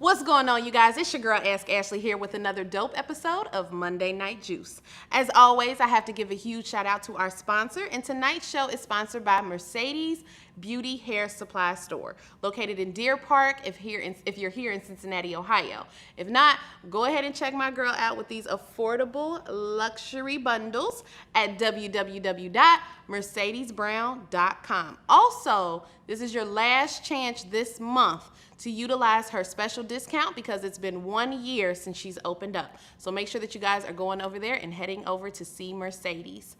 What's going on, you guys? It's your girl, Ask Ashley, here with another dope episode of Monday Night Juice. As always, I have to give a huge shout out to our sponsor, and tonight's show is sponsored by Mercedes Beauty Hair Supply Store, located in Deer Park if you're here in Cincinnati, Ohio. If not, go ahead and check my girl out with these affordable luxury bundles at www.mercedesbrown.com. Also, this is your last chance this month to utilize her special discount because it's been 1 year since she's opened up. So make sure that you guys are going over there and heading over to see Mercedes.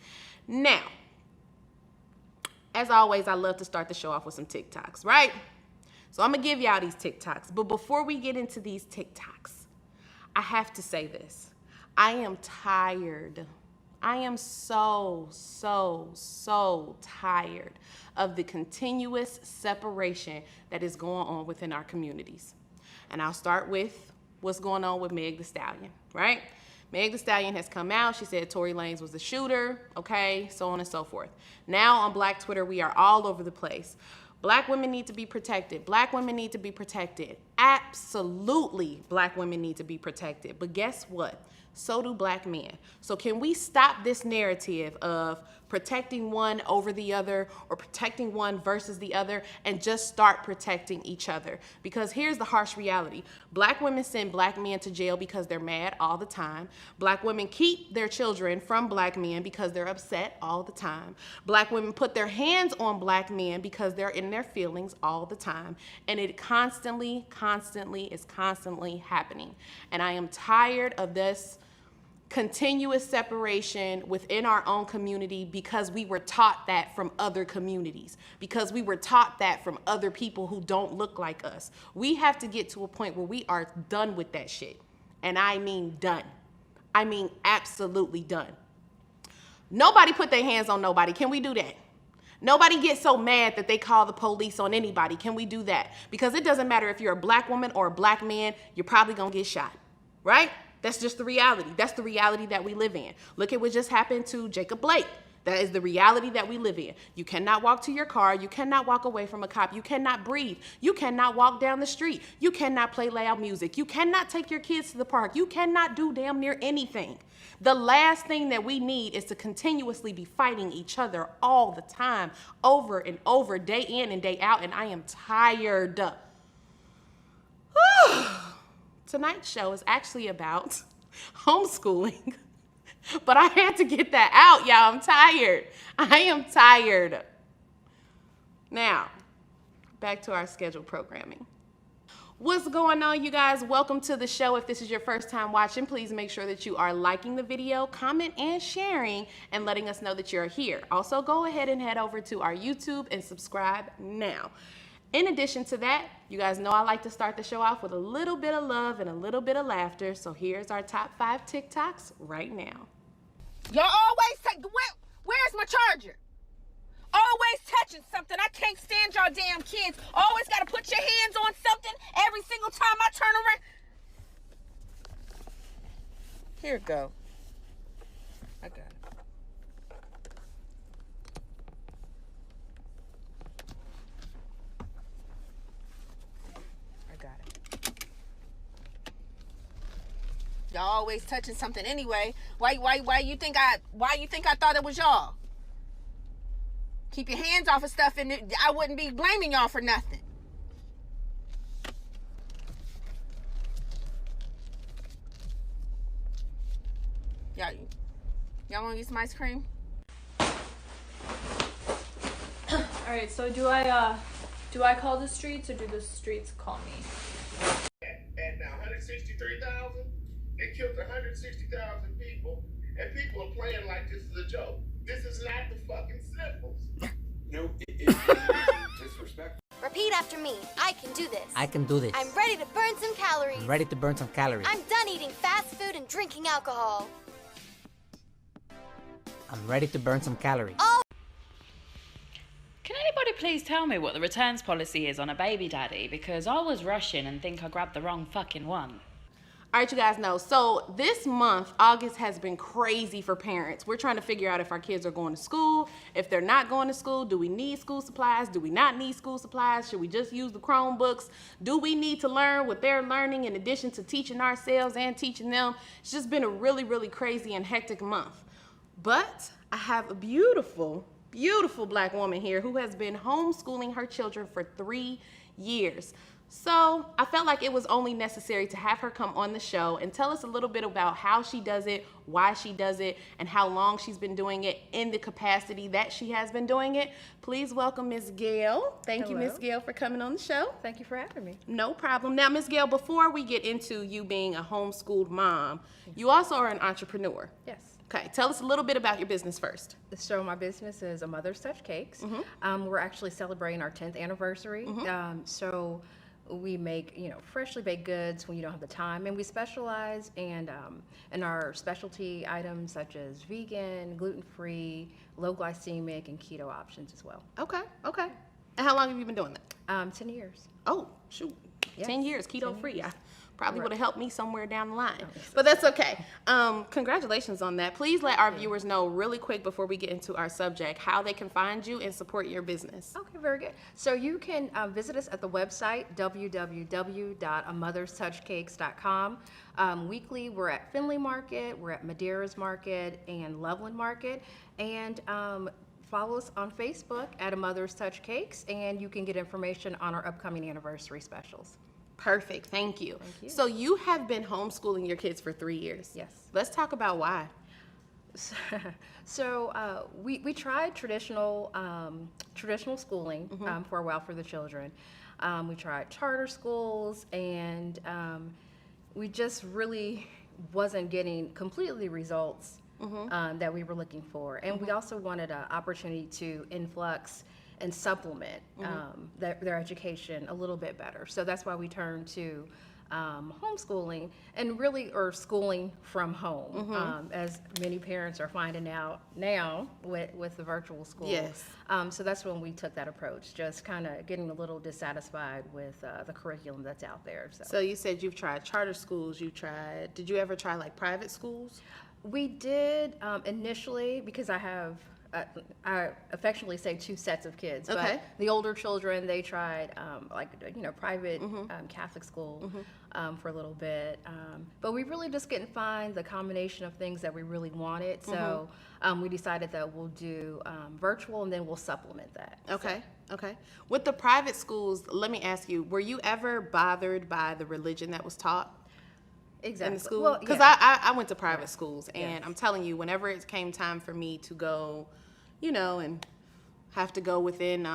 Now, as always, I love to start the show off with some Tik Toks, right? So I'm gonna give y'all these Tik Toks. But before we get into these Tik Toks, I have to say this. I am tired. I am so tired of the continuous separation that is going on within our communities. And I'll start with what's going on with Meg the Stallion, right? Meg the Stallion has come out. She said Tory Lanez was the shooter, okay, so on and so forth. Now on Black Twitter, we are all over the place. Black women need to be protected. Black women need to be protected. Absolutely, Black women need to be protected. But guess what? So do Black men. So can we stop this narrative of protecting one over the other or protecting one versus the other and just start protecting each other? Because here's the harsh reality. Black women send Black men to jail because they're mad all the time. Black women keep their children from Black men because they're upset all the time. Black women put their hands on Black men because they're in their feelings all the time. And it constantly is happening. And I am tired of this continuous separation within our own community because we were taught that from other communities, because we were taught that from other people who don't look like us. We have to get to a point where we are done with that shit. And I mean done. I mean absolutely done. Nobody put their hands on nobody. Can we do that? Nobody gets so mad that they call the police on anybody. Can we do that? Because it doesn't matter if you're a Black woman or a Black man, you're probably gonna get shot, right? That's just the reality. That's the reality that we live in. Look at what just happened to Jacob Blake. That is the reality that we live in. You cannot walk to your car. You cannot walk away from a cop. You cannot breathe. You cannot walk down the street. You cannot play loud music. You cannot take your kids to the park. You cannot do damn near anything. The last thing that we need is to continuously be fighting each other all the time, over and over, day in and day out, and I am tired. Tonight's show is actually about homeschooling, but I had to get that out, y'all. I'm tired. I am tired. Now, back to our scheduled programming. What's going on, you guys? Welcome to the show. If this is your first time watching, please make sure that you are liking the video, comment, and sharing, and letting us know that you're here. Also, go ahead and head over to our YouTube and subscribe now. In addition to that, you guys know I like to start the show off with a little bit of love and a little bit of laughter. So here's our top 5 Tik Toks right now. Y'all always take, where's my charger? Always touching something. I can't stand y'all damn kids. Always got to put your hands on something every single time I turn around. Here it go. I got it. Y'all always touching something anyway. Why you think I thought it was y'all? Keep your hands off of stuff and I wouldn't be blaming y'all for nothing. Y'all want to get some ice cream? Alright, so do I call the streets or do the streets call me? And now 163,000? They killed 160,000 people, and people are playing like this is a joke. This is not the fucking symbols. No, it's disrespectful. Repeat after me. I can do this. I can do this. I'm ready to burn some calories. I'm ready to burn some calories. I'm done eating fast food and drinking alcohol. I'm ready to burn some calories. Oh! Can anybody please tell me what the returns policy is on a baby daddy? Because I was rushing and think I grabbed the wrong fucking one. All right, you guys know. So this month, August, has been crazy for parents. We're trying to figure out if our kids are going to school. If they're not going to school, do we need school supplies? Do we not need school supplies? Should we just use the Chromebooks? Do we need to learn what they're learning in addition to teaching ourselves and teaching them? It's just been a really, really crazy and hectic month. But I have a beautiful, beautiful black woman here who has been homeschooling her children for 3 years. So I felt like it was only necessary to have her come on the show and tell us a little bit about how she does it, why she does it, and how long she's been doing it in the capacity that she has been doing it. Please welcome Ms. Gail. Thank you, Ms. Gail, for coming on the show. Thank you for having me. No problem. Now, Ms. Gail, before we get into you being a homeschooled mom, you also are an entrepreneur. Yes. Okay, tell us a little bit about your business first. So my business is A Mother's Touch Cakes. We're actually celebrating our 10th anniversary. So we make, freshly baked goods when you don't have the time, and we specialize in our specialty items such as vegan, gluten-free, low glycemic, and keto options as well. Okay. And how long have you been doing that? 10 years. Oh, shoot. Yes, 10 years, keto-free. I probably Right. would have helped me somewhere down the line. But that's okay. Congratulations on that. Please let our viewers know really quick before we get into our subject how they can find you and support your business. Okay, very good. So you can visit us at the website, www.amotherstouchcakes.com. Weekly, we're at Findlay Market, we're at Madera's Market, and Loveland Market. And follow us on Facebook at A Mother's Touch Cakes, and you can get information on our upcoming anniversary specials. Perfect. Thank you. Thank you. So you have been homeschooling your kids for 3 years. Yes. Let's talk about why. So we tried traditional schooling for a while for the children. We tried charter schools, and we just really wasn't getting completely results that we were looking for. And we also wanted an opportunity to influx and supplement their education a little bit better. So that's why we turned to homeschooling and or schooling from home, as many parents are finding out now with the virtual school. Yes. So that's when we took that approach, just kind of getting a little dissatisfied with the curriculum that's out there. So you said you've tried charter schools. Did you ever try like private schools? We did initially, because I affectionately say 2 sets of kids. Okay. But the older children, they tried private Catholic school for a little bit. But we really just couldn't find the combination of things that we really wanted. So we decided that we'll do virtual, and then we'll supplement that. Okay. With the private schools, let me ask you, were you ever bothered by the religion that was taught? Exactly. In the school? Well, Because yeah. I went to private schools, and Yes. I'm telling you, whenever it came time for me to go, and have to go within,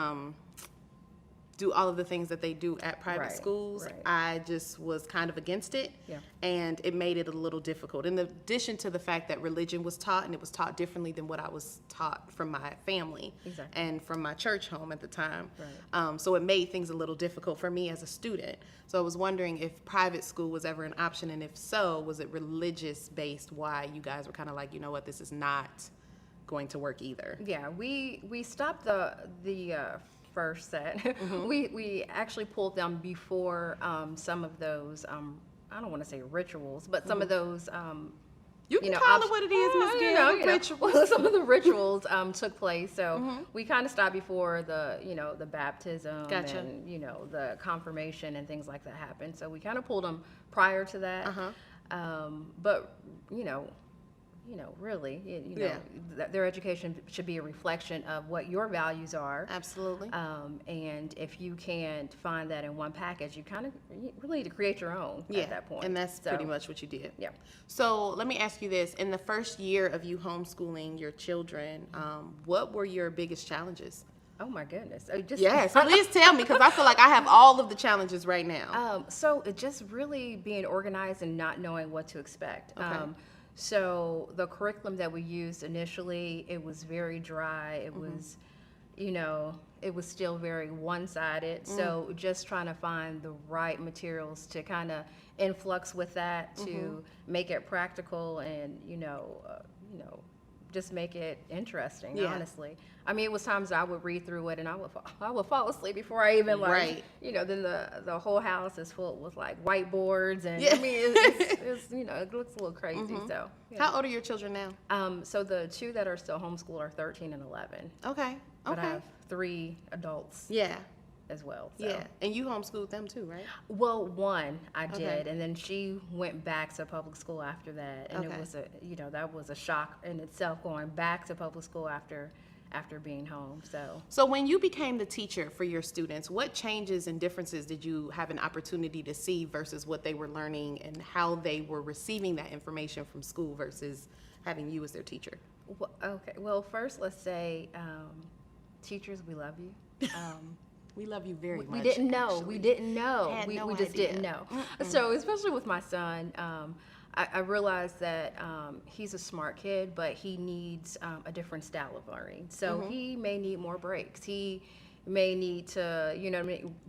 do all of the things that they do at private Right, schools, right. I just was kind of against it, Yeah. and it made it a little difficult. In addition to the fact that religion was taught, and it was taught differently than what I was taught from my family Exactly. and from my church home at the time. Right. So it made things a little difficult for me as a student. So I was wondering if private school was ever an option, and if so, was it religious based? Why you guys were kind of like, you know what, this is not going to work either. Yeah, we stopped the first set. We actually pulled them before some of those I don't want to say rituals, but some of those You can call it what it is, Miss Gail. Rituals. Some of the rituals took place, so we kind of stopped before the the baptism Gotcha. and the confirmation and things like that happened. So we kind of pulled them prior to that. But really, Yeah. their education should be a reflection of what your values are. Absolutely. And if you can't find that in one package, you really need to create your own at that point. And that's So, pretty much what you did. Yeah. So let me ask you this. In the first year of you homeschooling your children, what were your biggest challenges? Oh my goodness. Yes, please tell me, because I feel like I have all of the challenges right now. So it just really being organized and not knowing what to expect. Okay. So the curriculum that we used initially, it was very dry. It was, it was still very one-sided. So just trying to find the right materials to kind of influx with that to make it practical and, just make it interesting, Yeah. honestly. I mean, it was times I would read through it and I would fall asleep before I even like, Right. then the whole house is full with like whiteboards and Yeah. I mean, it's it looks a little crazy. So yeah. How old are your children now? So the two that are still homeschooled are 13 and 11. Okay. But I Okay. have 3 adults Yeah. as well. So. Yeah. And you homeschooled them too, right? Well, one I Okay. did, and then she went back to public school after that, and Okay. it was that was a shock in itself going back to public school after being home. So when you became the teacher for your students, what changes and differences did you have an opportunity to see versus what they were learning and how they were receiving that information from school versus having you as their teacher? Okay. Well, first let's say, teachers, we love you. We love you very much. We didn't know. actually. We didn't know. Had no We just idea. didn't know. So especially with my son, I realized that he's a smart kid, but he needs a different style of learning. So he may need more breaks. He may need to,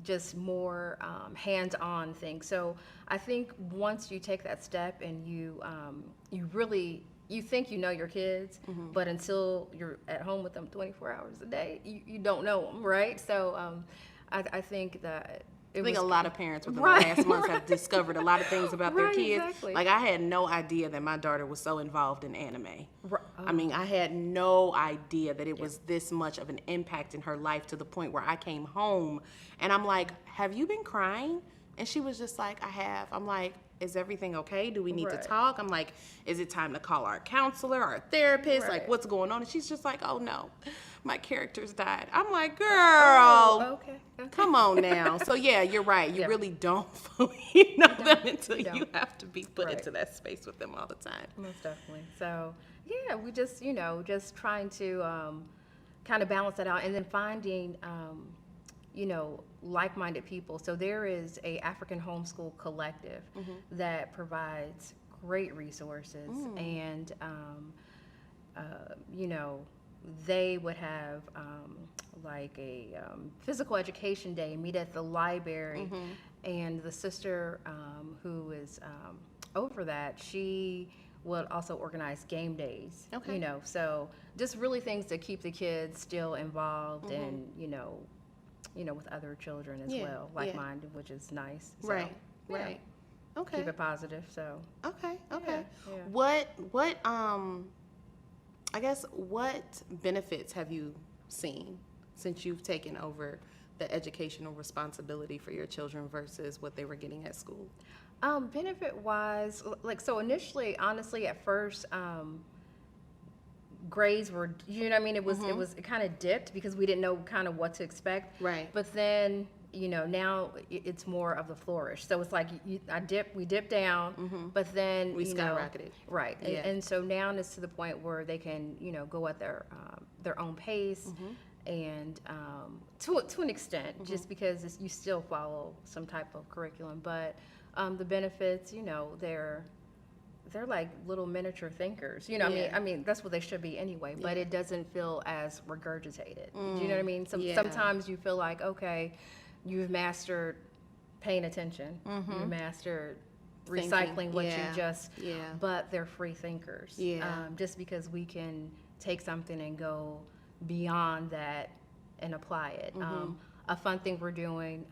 just more hands-on things. So I think once you take that step and you really think you know your kids, but until you're at home with them 24 hours a day, you don't know them, right? So I think that I think a lot of parents within Right, the last months have discovered a lot of things about their Right, kids. exactly. Like I had no idea that my daughter was so involved in anime. Right. I mean, I had no idea that it was this much of an impact in her life to the point where I came home and I'm like, have you been crying? And she was just like, I have. I'm like, is everything okay? Do we need to Right. talk? I'm like, is it time to call our counselor, our therapist? Like, Right. what's going on? And she's just like, oh no, my character's died. I'm like, girl. Oh, okay. Come on now. So yeah, you're right. You Yeah. really don't fully know them until You you don't. have to be put Right. into that space with them all the time. Most definitely. So yeah, we just just trying to kind of balance that out, and then finding like-minded people. So there is a African homeschool collective that provides great resources, and they would have like a physical education day, meet at the library, and the sister who is over that, she would also organize game days. Okay. So just really things to keep the kids still involved and with other children as Yeah, well, yeah. like-minded, which is nice. So, Right. yeah, Right. Okay. keep it positive. So Okay. Okay. yeah. What I guess what benefits have you seen since you've taken over the educational responsibility for your children versus what they were getting at school? Benefit-wise, so initially, honestly, at first, grades were, it was kind of dipped because we didn't know kind of what to expect. Right. But then, now it's more of the flourish. So it's like we dip down, but then We skyrocketed. Right. Yeah. And so now it's to the point where they can, go at their own pace. And to an extent, just because you still follow some type of curriculum, but the benefits, they're like little miniature thinkers. Yeah. I mean that's what they should be anyway. But it doesn't feel as regurgitated. Do you know what I mean? Yeah. Sometimes you feel like, okay, you've mastered paying attention. You've mastered Thinking. recycling what Yeah. you just. Yeah. But they're free thinkers. Yeah. Just because we can take something and go beyond that and apply it. A fun thing we're doing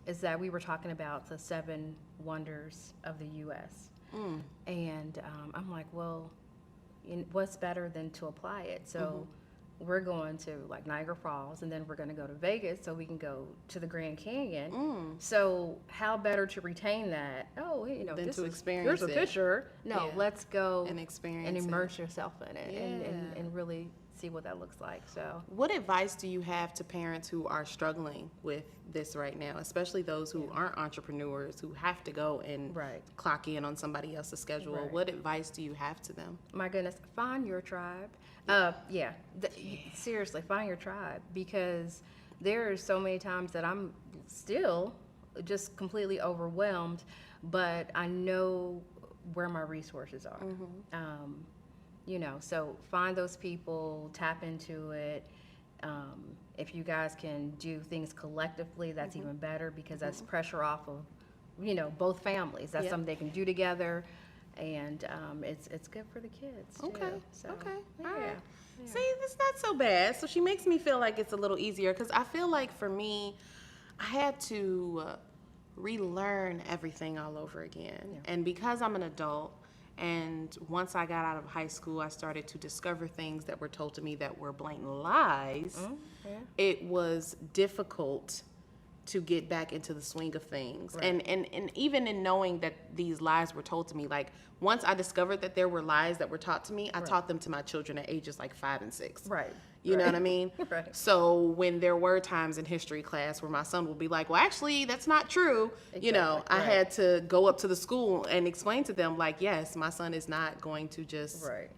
is that we were talking about the 7 wonders of the U.S. And I'm like, well, what's better than to apply it? So we're going to like Niagara Falls, and then we're going to go to Vegas so we can go to the Grand Canyon. So how better to retain that? Oh, Than this to is, experience here's a it. picture. No, Yeah. let's go And experience and it. immerse yourself in it, Yeah. and really see what that looks like. So What advice do you have to parents who are struggling with this right now, especially those who aren't entrepreneurs, who have to go and Right. clock in on somebody else's schedule? Right. What advice do you have to them? my goodness, find your tribe. Seriously, find your tribe, because there are so many times that I'm still just completely overwhelmed, but I know where my resources are. So find those people, tap into it. If you guys can do things collectively, that's even better, because that's pressure off of, both families. That's Yep. something they can do together. and it's good for the kids too. Okay. So, Okay. Yeah. All right. Yeah. See, it's not so bad. So she makes me feel like it's a little easier because I feel like for me, I had to relearn everything all over again. Yeah. And because I'm an adult, and once I got out of high school, I started to discover things that were told to me that were blatant lies. Yeah. It was difficult to get back into the swing of things. Right. And even in knowing that these lies were told to me, like once I discovered that there were lies that were taught to me, I taught them to my children at ages like 5 and 6. Right. You know what I mean? Right. So when there were times in history class where my son would be like, well, actually, that's not true. You know, Exactly. I Right. had to go up to the school and explain to them, like, yes, my son is not going to just Right.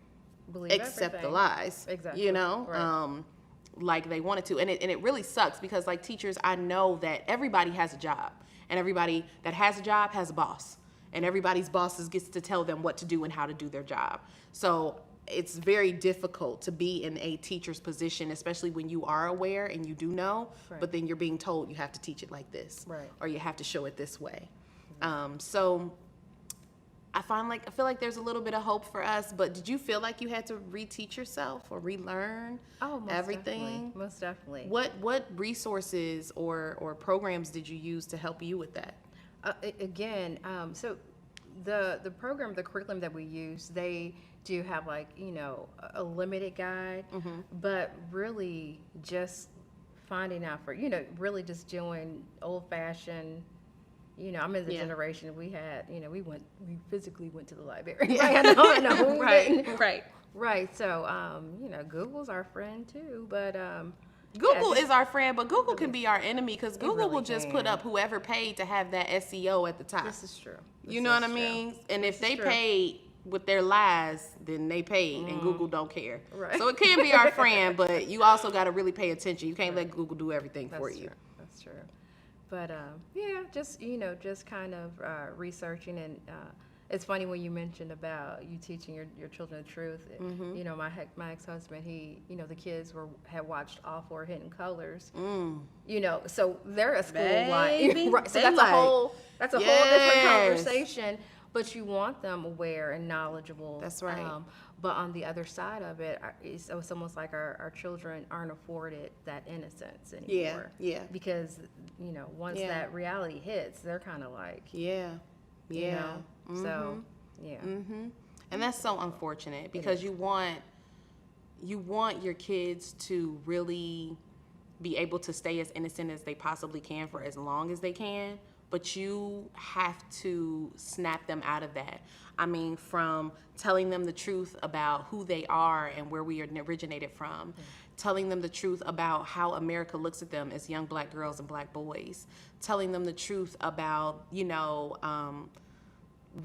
Believe accept the everything. lies. Exactly. You know? Right. Like they wanted to. And it really sucks because like teachers, I know that everybody has a job. And everybody that has a job has a boss. And everybody's bosses gets to tell them what to do and how to do their job. So it's very difficult to be in a teacher's position, especially when you are aware and you do know, Right. but then you're being told you have to teach it like this. Right. Or you have to show it this way. So I feel like there's a little bit of hope for us, but did you feel like you had to reteach yourself or relearn Oh, most everything? Definitely. Most definitely. What resources or programs did you use to help you with that? So the program, the curriculum that we use, they do have like, a limited guide, but really just finding out for, really just doing old fashioned, I'm in the generation we had, we physically went to the library. Right. I know. Right. So, Google's our friend too, but, Google is our friend, but Google can be our enemy because Google really will just put can. up whoever paid to have that SEO at the top. this is true. You know what I mean? And if This is they true. paid with their lies, then they paid, and Google don't care. Right. So it can be our friend, but you also got to really pay attention. You can't let Google do everything for you. That's true. But just kind of researching, and it's funny when you mentioned about you teaching your children the truth. My ex-husband, the kids had watched all 4 Hidden Colors. So they're at school Baby, right. So they that's like- a whole different Yes. conversation. But you want them aware and knowledgeable. That's right. But on the other side of it, it's almost like our children aren't afforded that innocence anymore. Yeah. Because, once Yeah. that reality hits, they're kind of like, Yeah. So, yeah. And that's so unfortunate because you want your kids to really be able to stay as innocent as they possibly can for as long as they can, but you have to snap them out of that. I mean, from telling them the truth about who they are and where we originated from, telling them the truth about how America looks at them as young black girls and black boys, telling them the truth about,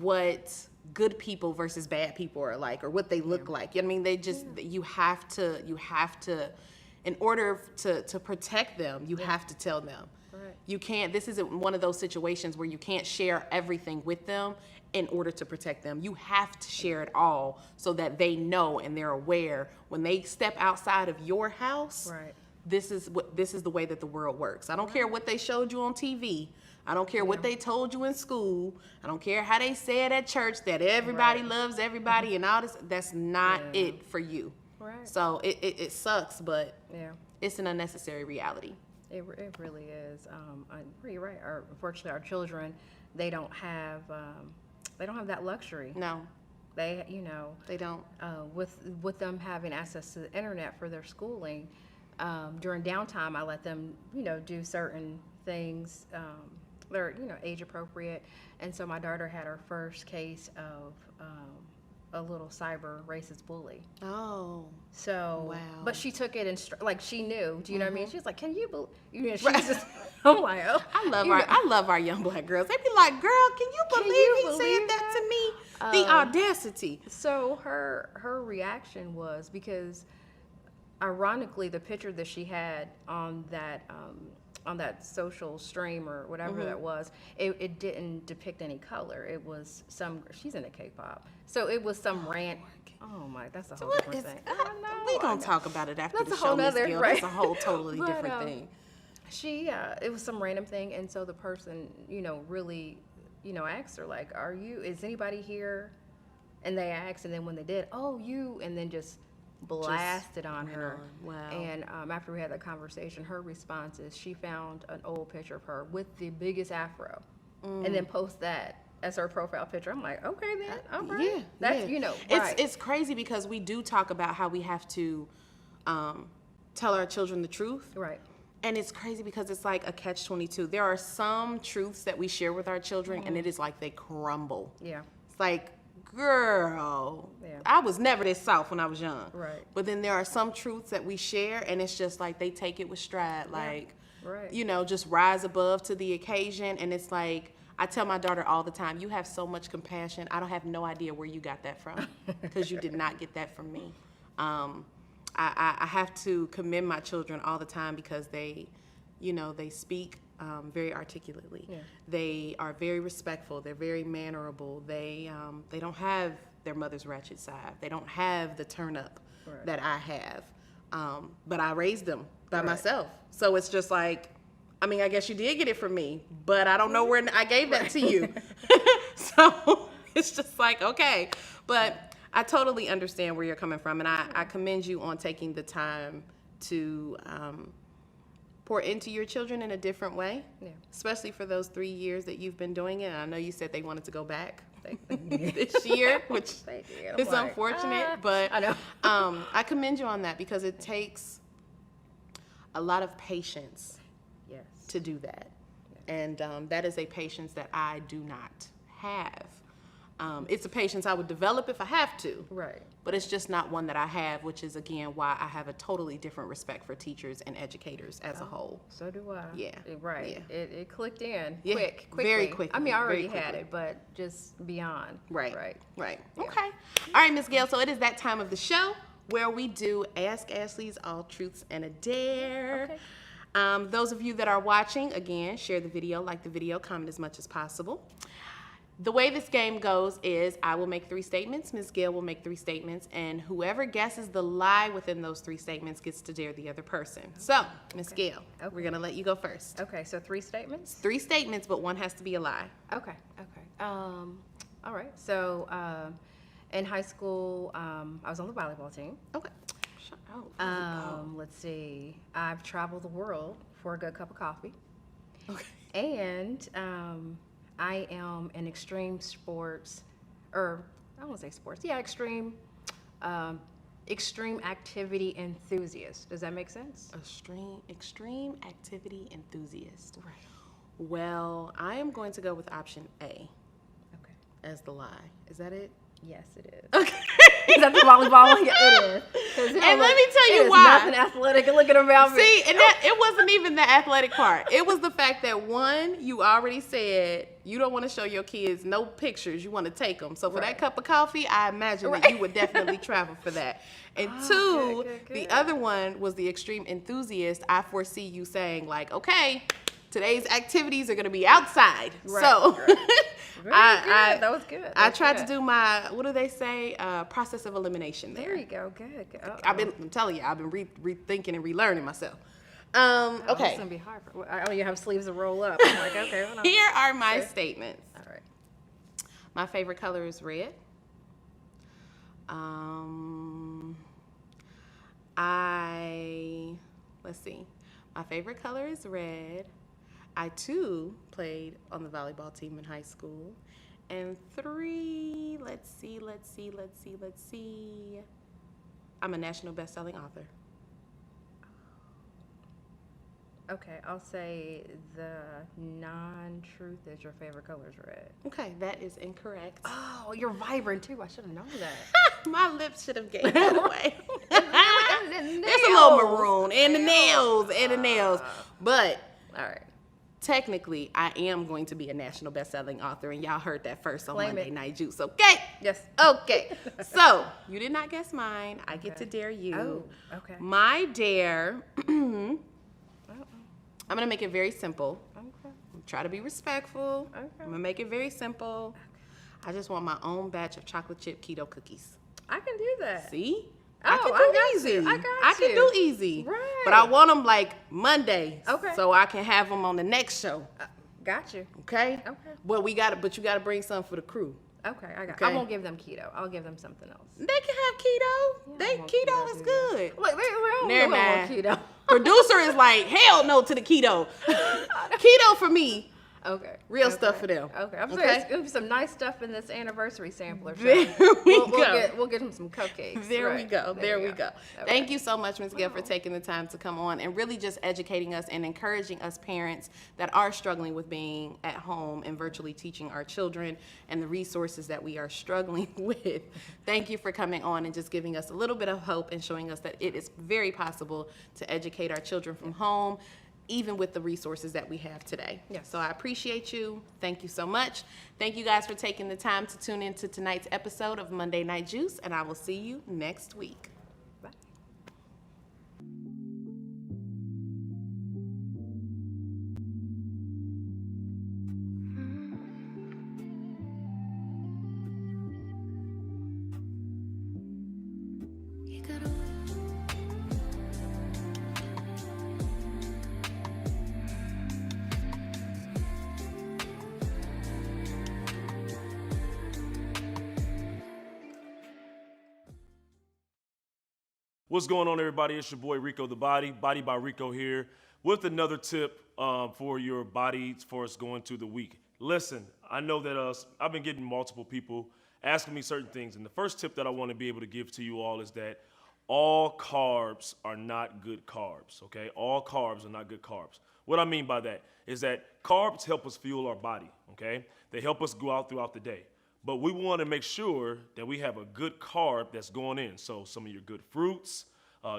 what good people versus bad people are like, or what they look like. I mean, you have to, in order to protect them, you have to tell them. Right. You can't, this isn't one of those situations where you can't share everything with them in order to protect them. You have to share it all so that they know and they're aware when they step outside of your house. Right. This is the way that the world works. I don't care what they showed you on TV. I don't care what they told you in school. I don't care how they said at church that everybody loves everybody and all this. That's not it for you. Right. So it sucks, but Yeah. it's an unnecessary reality. It really is. You're right. Unfortunately, our children, they don't have that luxury. No, They don't. with them having access to the internet for their schooling, during downtime, I let them do certain things. They're age appropriate, and so my daughter had her first case of a little cyber racist bully. Oh. So, Wow. but she took it and like she knew. Do you know what I mean? She was like, "Can you believe?" She was just, I'm like, "Oh, I love our young black girls. They be like, "Girl, can you believe he said that to me?" The audacity. So her reaction was because, ironically, the picture that she had on that social stream or whatever that was, it didn't depict any color. It was she's into K-pop, so it was some rant. Oh my, that's a whole different thing. We gonna talk about it after That's the a show, whole Miss nother- Gail. right. That's a whole totally But, different thing. It was some random thing, and so the person, really, asked her like, is anybody here And they asked, and then when they did, oh, you, and then just blasted on her. Wow. And after we had that conversation, her response is she found an old picture of her with the biggest afro, and then post that as her profile picture. I'm like, okay, then, all right. Yeah, That's, yeah. right. It's crazy because we do talk about how we have to tell our children the truth. Right. And it's crazy because it's like a catch-22. There are some truths that we share with our children, and it is like they crumble. Yeah. It's like, girl, Yeah. I was never this soft when I was young. Right. But then there are some truths that we share, and it's just like they take it with stride. Like, Right. just rise above to the occasion. And it's like, I tell my daughter all the time, you have so much compassion. I don't have no idea where you got that from, because you did not get that from me. I have to commend my children all the time because they speak very articulately. Yeah. They are very respectful. They're very mannerable. They don't have their mother's ratchet side. They don't have the turn up Right. that I have. But I raised them by myself. So it's just like, I mean, I guess you did get it from me, but I don't know where I gave that to you. So it's just like, okay. But I totally understand where you're coming from, and I commend you on taking the time to pour into your children in a different way, especially for those 3 years that you've been doing it. And I know you said they wanted to go back this year, which is unfortunate, but I know. I commend you on that because it takes a lot of patience Yes. to do that. And that is a patience that I do not have. It's a patience I would develop if I have to. Right. But it's just not one that I have, which is, again, why I have a totally different respect for teachers and educators as a whole. So do I. Yeah. Right. Yeah. It clicked in Yeah. quickly. Very quickly. I mean, I already Very had quickly. it, but just beyond. Right. Yeah. Okay. All right, Miss Gail. So it is that time of the show where we do Ask Ashlee's All Truths and a Dare. Okay. Those of you that are watching, again, share the video, like the video, comment as much as possible. The way this game goes is I will make 3 statements, Ms. Gail will make 3 statements, and whoever guesses the lie within those 3 statements gets to dare the other person. So, Ms. Gail, we're going to let you go first. Okay, so 3 statements? 3 statements, but one has to be a lie. Okay. All right. So, in high school, I was on the volleyball team. Okay. Let's see. I've traveled the world for a good cup of coffee. Okay. And I am an extreme sports, or I don't want to say sports. Yeah, extreme activity enthusiast. Does that make sense? Extreme activity enthusiast. Right. Well, I am going to go with option A. Okay. As the lie. Is that it? Yes, it is. Okay. Is that the volleyball? Yeah, it is. And let me tell you why. Nothing athletic looking around me. See, and that it wasn't even the athletic part. It was the fact that, one, you already said you don't want to show your kids no pictures. You want to take them. So for that cup of coffee, I imagine that you would definitely travel for that. And two, the other one was the extreme enthusiast. I foresee you saying like, okay, today's activities are going to be outside. Right, so that was good. I tried to do my, what do they say, process of elimination there. There you go. Good. I'm telling you, I've been rethinking and relearning myself. It's Okay. going to be hard. I don't even have sleeves to roll up. I'm like, okay, hold on. Here are my statements. All right. My favorite color is red. Let's see. My favorite color is red. I too played on the volleyball team in high school. And 3, let's see. I'm a national best-selling author. Okay, I'll say the non-truth is your favorite color is red. Okay, that is incorrect. Oh, you're vibrant too. I should have known that. My lips should have gave that away. There's a little maroon and the nails. But All right. technically, I am going to be a national best-selling author, and y'all heard that first on Claim Monday it. Night Juice. Okay. Yes. Okay. So you did not guess mine. I get to dare you. Oh, okay. My dare. I'm gonna make it very simple. Okay. Try to be respectful. Okay. I'm gonna make it very simple. I just want my own batch of chocolate chip keto cookies. I can do that. See? Oh, I can do I got easy. you. I got I can you. do easy. Right. But I want them like Monday. Okay. So I can have them on the next show. Got you. Okay? Okay. But you gotta bring some for the crew. Okay, I Okay. won't give them keto. I'll give them something else. They can have keto. I want Keto is do good. that. Wait, Never we don't want mind. keto. Producer is like, hell no to the keto. Keto for me. Okay. Real stuff for them. Okay. I'm Okay. saying it's gonna be some nice stuff in this anniversary sampler. So There we go. We'll get them some cupcakes. There we Right. go. There we go. Okay. Thank you so much, Ms. Gail, for taking the time to come on and really just educating us and encouraging us parents that are struggling with being at home and virtually teaching our children and the resources that we are struggling with. Thank you for coming on and just giving us a little bit of hope and showing us that it is very possible to educate our children from home, even with the resources that we have today. Yes. So I appreciate you. Thank you so much. Thank you guys for taking the time to tune into tonight's episode of Monday Night Juice, and I will see you next week. Bye. What's going on, everybody? It's your boy Rico the Body by Rico here, with another tip for your body for us going through the week. Listen, I know that I've been getting multiple people asking me certain things, and the first tip that I want to be able to give to you all is that all carbs are not good carbs, okay? All carbs are not good carbs. What I mean by that is that carbs help us fuel our body, okay? They help us go out throughout the day. But we want to make sure that we have a good carb that's going in. So some of your good fruits,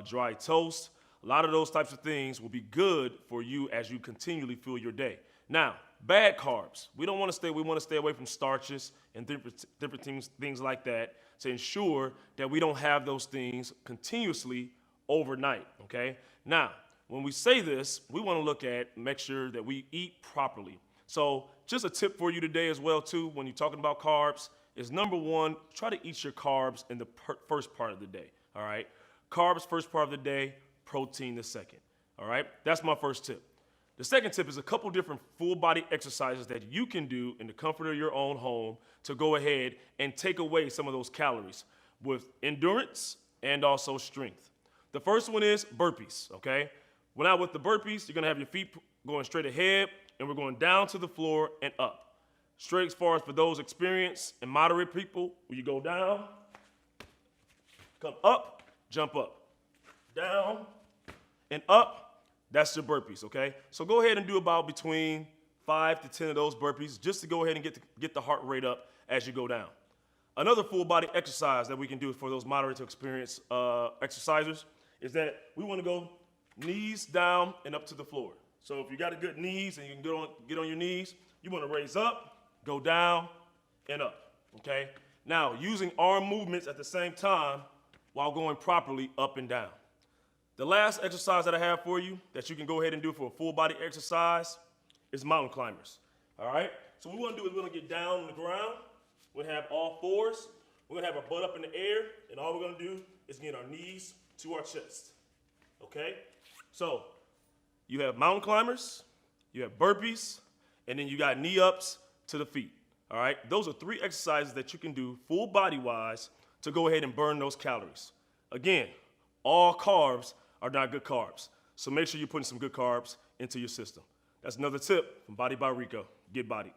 dry toast, a lot of those types of things will be good for you as you continually fuel your day. Now, bad carbs. We want to stay away from starches and different things like that to ensure that we don't have those things continuously overnight, okay? Now, when we say this, we want to make sure that we eat properly. So just a tip for you today as well, too, when you're talking about carbs, is number one, try to eat your carbs in the first part of the day, all right? Carbs first part of the day, protein the second, all right? That's my first tip. The second tip is a couple different full body exercises that you can do in the comfort of your own home to go ahead and take away some of those calories with endurance and also strength. The first one is burpees, okay? With the burpees, you're gonna have your feet going straight ahead, and we're going down to the floor and up. Straight as far as for those experienced and moderate people, where you go down, come up, jump up, down, and up. That's your burpees, okay? So go ahead and do about between 5 to 10 of those burpees just to go ahead and get the heart rate up as you go down. Another full body exercise that we can do for those moderate to experienced exercisers is that we want to go knees down and up to the floor. So if you got a good knees and you can get on your knees, you want to raise up, go down, and up, okay? Now, using arm movements at the same time while going properly up and down. The last exercise that I have for you that you can go ahead and do for a full body exercise is mountain climbers, all right? So what we want to do is we're going to get down on the ground. We're going to have all fours. We're going to have our butt up in the air, and all we're going to do is get our knees to our chest, okay? So you have mountain climbers, you have burpees, and then you got knee ups to the feet, all right? Those are 3 exercises that you can do full body-wise to go ahead and burn those calories. Again, all carbs are not good carbs, so make sure you're putting some good carbs into your system. That's another tip from Body by Rico. Get bodied.